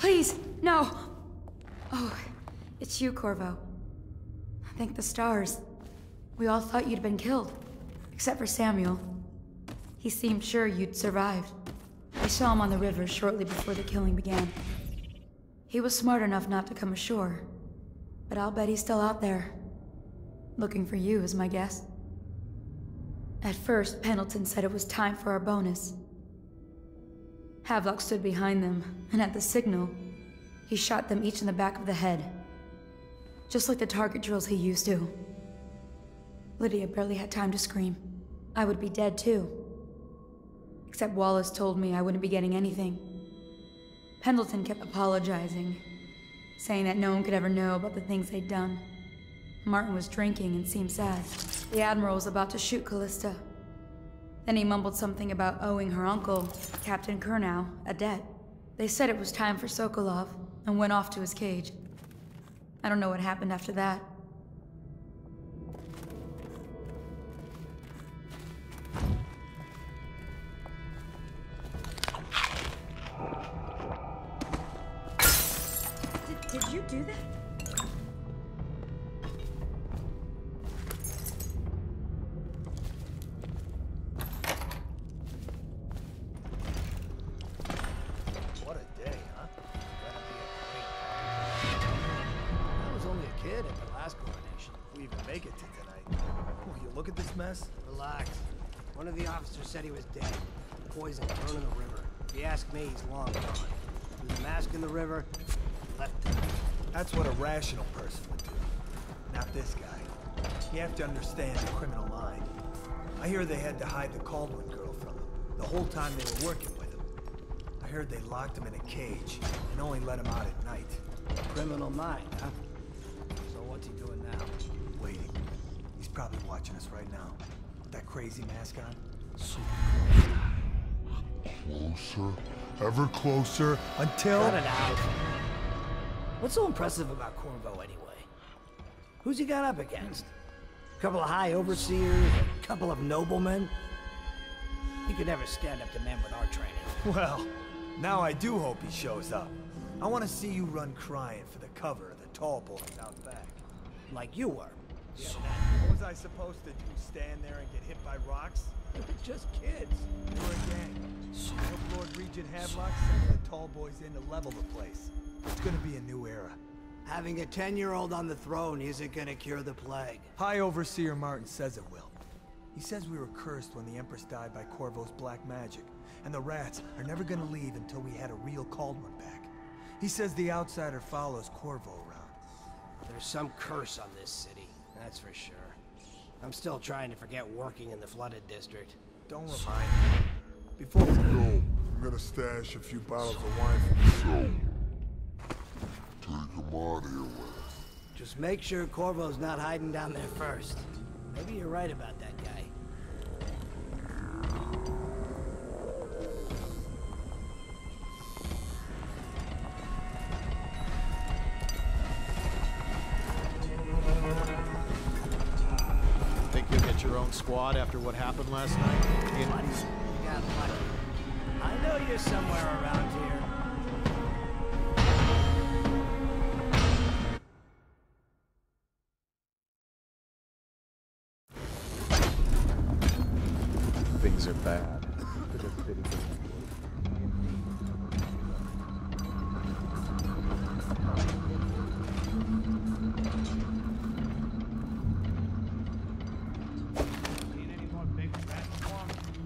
Please, no! Oh, it's you, Corvo. Thank the stars. We all thought you'd been killed. Except for Samuel. He seemed sure you'd survived. I saw him on the river shortly before the killing began. He was smart enough not to come ashore. But I'll bet he's still out there. Looking for you, is my guess. At first, Pendleton said it was time for our bonus. Havelock stood behind them, and at the signal, he shot them each in the back of the head. Just like the target drills he used to. Lydia barely had time to scream. I would be dead too. Except Wallace told me I wouldn't be getting anything. Pendleton kept apologizing, saying that no one could ever know about the things they'd done. Martin was drinking and seemed sad. The Admiral was about to shoot Callista. Then he mumbled something about owing her uncle, Captain Kurnow, a debt. They said it was time for Sokolov, and went off to his cage. I don't know what happened after that. Did you do that? What a day, huh? Gonna be a great party. I was only a kid at the last coronation. If we even make it to tonight. Oh, you look at this mess? Relax. One of the officers said he was dead. Poison thrown in the river. If you ask me, he's long gone. Threw the mask in the river, left him. That's what a rational person would do. Not this guy. You have to understand the criminal mind. I hear they had to hide the Caldwell girl from him, the whole time they were working with him. I heard they locked him in a cage, and only let him out at night. Criminal mind, huh? So what's he doing now? Waiting. He's probably watching us right now. With that crazy mask on. Closer, ever closer, until... Cut it out. What's so impressive about Corvo anyway? Who's he got up against? A couple of high overseers, a couple of noblemen? He could never stand up to men with our training. Well, now I do hope he shows up. I want to see you run crying for the cover of the tall boys out back. Like you were. Yeah, what was I supposed to do? Stand there and get hit by rocks? They're just kids. We're a gang. I hope Lord Regent Havelock sends the tall boys in to level the place. It's gonna be a new era. Having a 10-year-old on the throne isn't gonna cure the plague. High Overseer Martin says it will. He says we were cursed when the Empress died by Corvo's black magic, and the rats are never gonna leave until we had a real Caldwell back. He says the outsider follows Corvo around. There's some curse on this city, that's for sure. I'm still trying to forget working in the flooded district. Don't remind me. Before we Yo, I'm gonna stash a few bottles of wine for myself. Take him out of here with. Just make sure Corvo's not hiding down there first. Maybe you're right about that guy. Think you'll get your own squad after what happened last night? What? You got lucky. I know you're somewhere around here. Things are bad.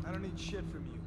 I don't need shit from you.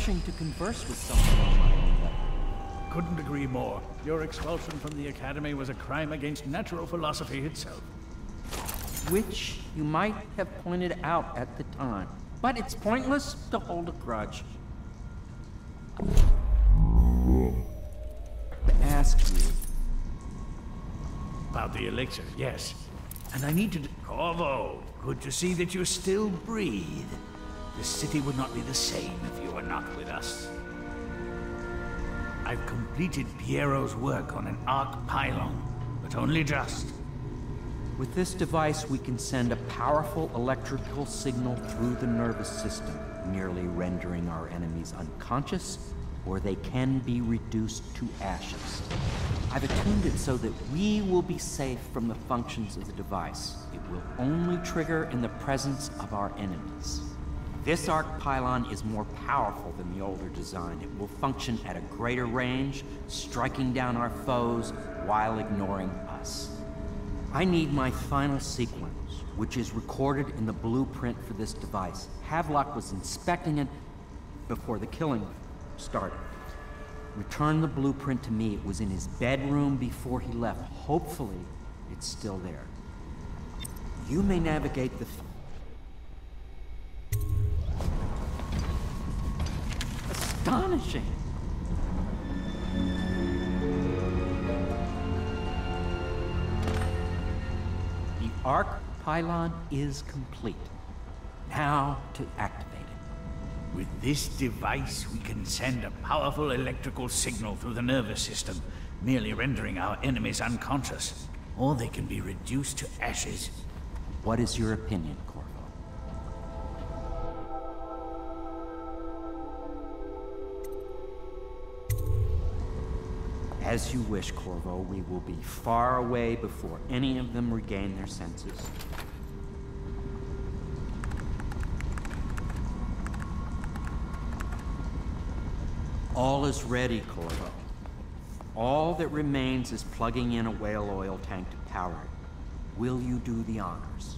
refreshing to converse with someone on my own level. Couldn't agree more. Your expulsion from the Academy was a crime against natural philosophy itself. Which you might have pointed out at the time. But it's pointless to hold a grudge. To ask you. About the elixir, yes. And I need to... Corvo, good to see that you still breathe. The city would not be the same if you were not with us. I've completed Pierro's work on an arc pylon, but only just. With this device, we can send a powerful electrical signal through the nervous system, merely rendering our enemies unconscious, or they can be reduced to ashes. I've attuned it so that we will be safe from the functions of the device. It will only trigger in the presence of our enemies. This arc pylon is more powerful than the older design. It will function at a greater range, striking down our foes while ignoring us. I need my final sequence, which is recorded in the blueprint for this device. Havelock was inspecting it before the killing started. Return the blueprint to me. It was in his bedroom before he left. Hopefully, it's still there. You may navigate the... Astonishing! The arc pylon is complete. Now to activate it. With this device, we can send a powerful electrical signal through the nervous system, merely rendering our enemies unconscious. Or they can be reduced to ashes. What is your opinion, Corvo? As you wish, Corvo. We will be far away before any of them regain their senses. All is ready, Corvo. All that remains is plugging in a whale oil tank to power it. Will you do the honors?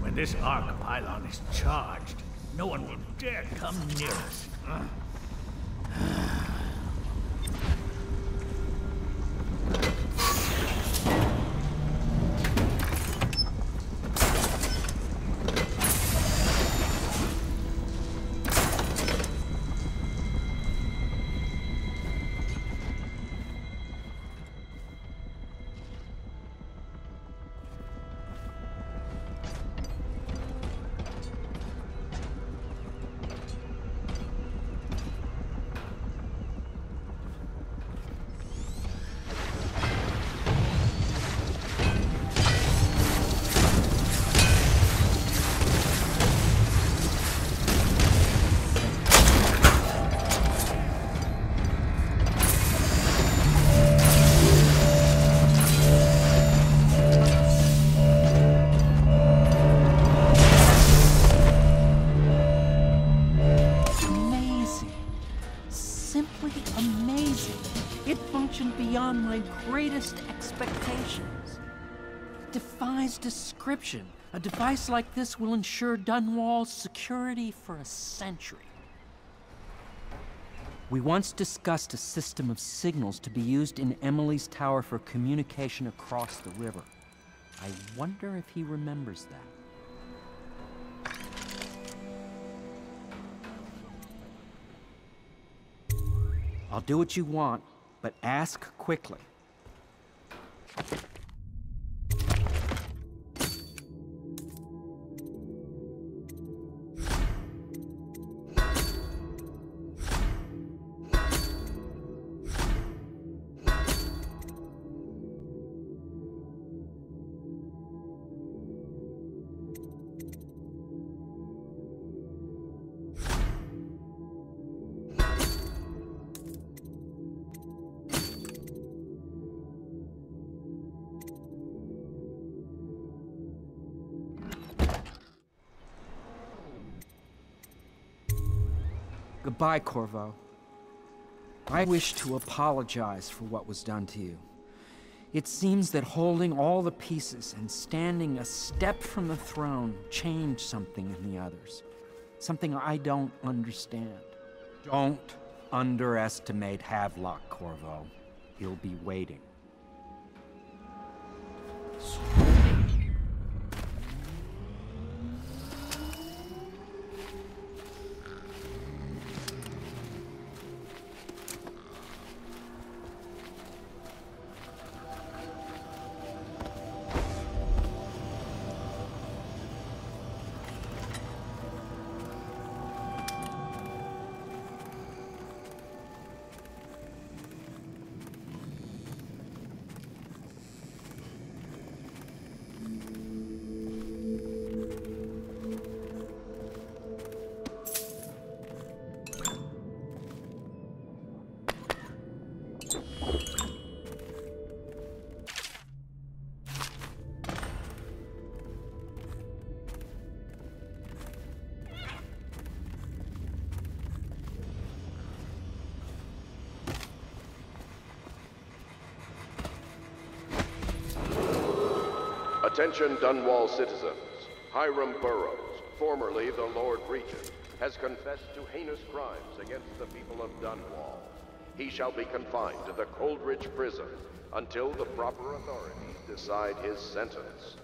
When this arc pylon is charged, no one will dare come near us. Beyond my greatest expectations. Defies description. A device like this will ensure Dunwall's security for a century. We once discussed a system of signals to be used in Emily's tower for communication across the river. I wonder if he remembers that. I'll do what you want, but ask quickly. Goodbye, Corvo. I wish to apologize for what was done to you. It seems that holding all the pieces and standing a step from the throne changed something in the others. Something I don't understand. Don't underestimate Havelock, Corvo. He'll be waiting. Attention Dunwall citizens. Hiram Burroughs, formerly the Lord Regent, has confessed to heinous crimes against the people of Dunwall. He shall be confined to the Coldridge prison until the proper authorities decide his sentence.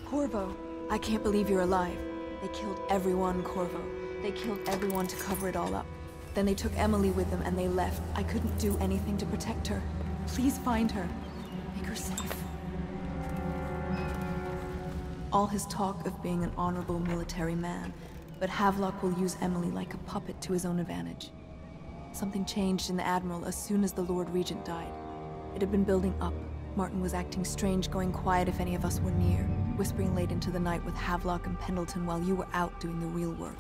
Corvo, I can't believe you're alive. They killed everyone, Corvo. They killed everyone to cover it all up. Then they took Emily with them and they left. I couldn't do anything to protect her. Please find her. Make her safe. All his talk of being an honorable military man, but Havelock will use Emily like a puppet to his own advantage. Something changed in the Admiral as soon as the Lord Regent died. It had been building up. Martin was acting strange, going quiet if any of us were near, whispering late into the night with Havelock and Pendleton while you were out doing the real work.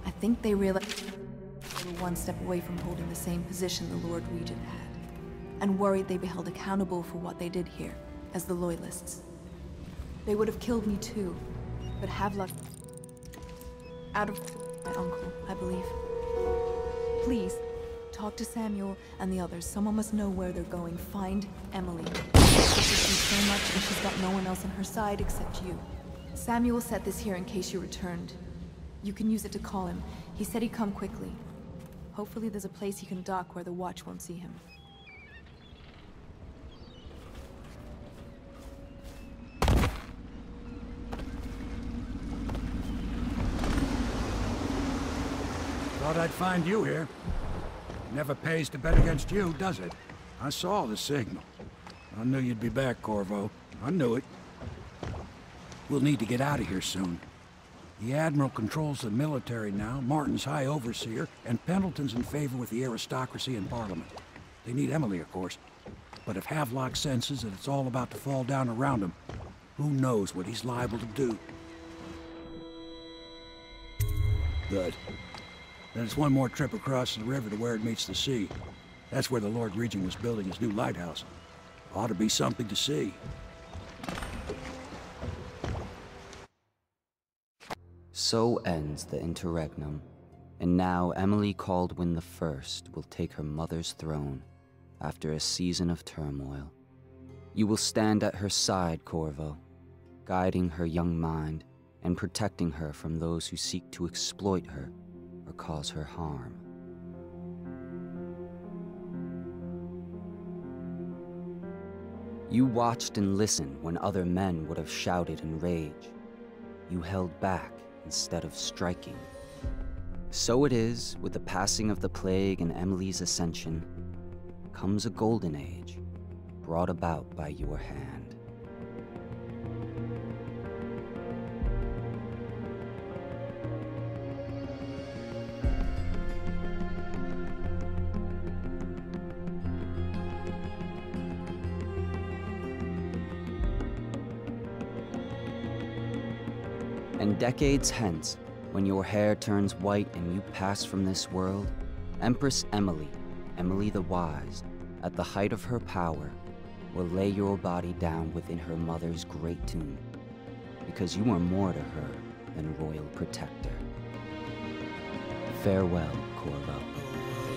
I think they realized they were one step away from holding the same position the Lord Regent had, and worried they'd be held accountable for what they did here, as the Loyalists. They would have killed me too, but Havelock... out of my uncle, I believe. Please, talk to Samuel and the others. Someone must know where they're going. Find Emily. She's so much and she's got no one else on her side except you. Samuel set this here in case you returned. You can use it to call him. He said he'd come quickly. Hopefully there's a place he can dock where the watch won't see him. Thought I'd find you here. Never pays to bet against you, does it? I saw the signal. I knew you'd be back, Corvo. I knew it. We'll need to get out of here soon. The Admiral controls the military now, Martin's High Overseer, and Pendleton's in favor with the aristocracy and Parliament. They need Emily, of course. But if Havelock senses that it's all about to fall down around him, who knows what he's liable to do. Good. Then it's one more trip across the river to where it meets the sea. That's where the Lord Regent was building his new lighthouse. Ought to be something to see. So ends the interregnum, and now Emily Kaldwin I will take her mother's throne after a season of turmoil. You will stand at her side, Corvo, guiding her young mind and protecting her from those who seek to exploit her or cause her harm. You watched and listened when other men would have shouted in rage. You held back instead of striking. So it is, with the passing of the plague and Emily's ascension, comes a golden age, brought about by your hand. And decades hence, when your hair turns white and you pass from this world, Empress Emily, Emily the Wise, at the height of her power, will lay your body down within her mother's great tomb, because you are more to her than royal protector. Farewell, Corvo.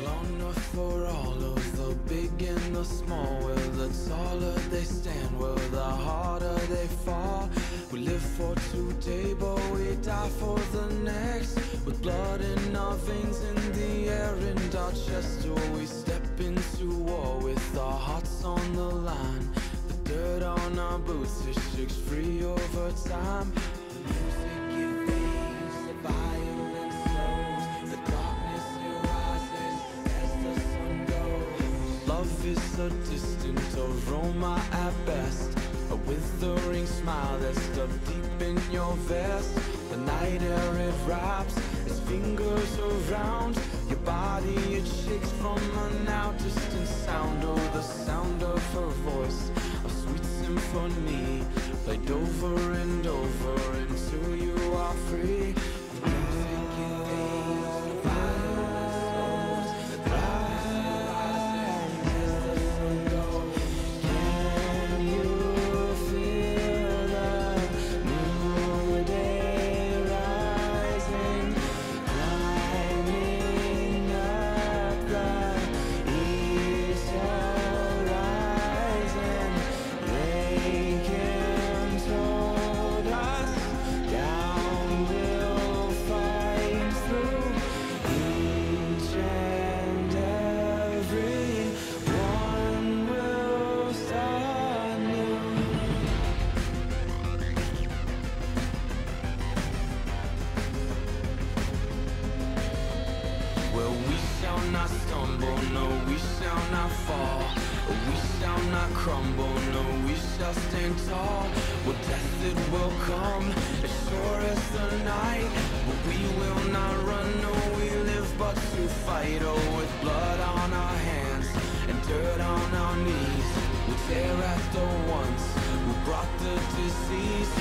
Long enough for all of the big and the small. Well, the taller they stand, well, the harder they fall. We live for today, but we die for the next. With blood in our veins, in the air, and our chest. Oh, we step into war with our hearts on the line. The dirt on our boots, it shakes free over time. The music, it fades, the violence slows. The darkness, it rises as the sun goes. Love is a distant aroma at best. A withering smile that's stuck deep in your vest. The night air, it wraps its fingers around your body. It shakes from a now distant sound. Oh, the sound of her voice, a sweet symphony, played over and over until you are free. The music, it fades, the violence slows. The darkness rises as the sun goes. Can you feel the new day rising, climbing up the east horizon? They can told us down we'll fight through each and every one will start new. Well, we shall not stumble, no, we shall not fall. We shall not crumble, no, we shall stand tall. Well, death it will come, as sure as the night. But we will not run, no, we live but to fight. Oh, with blood on our hands and dirt on our knees, we tear at the ones who brought the disease.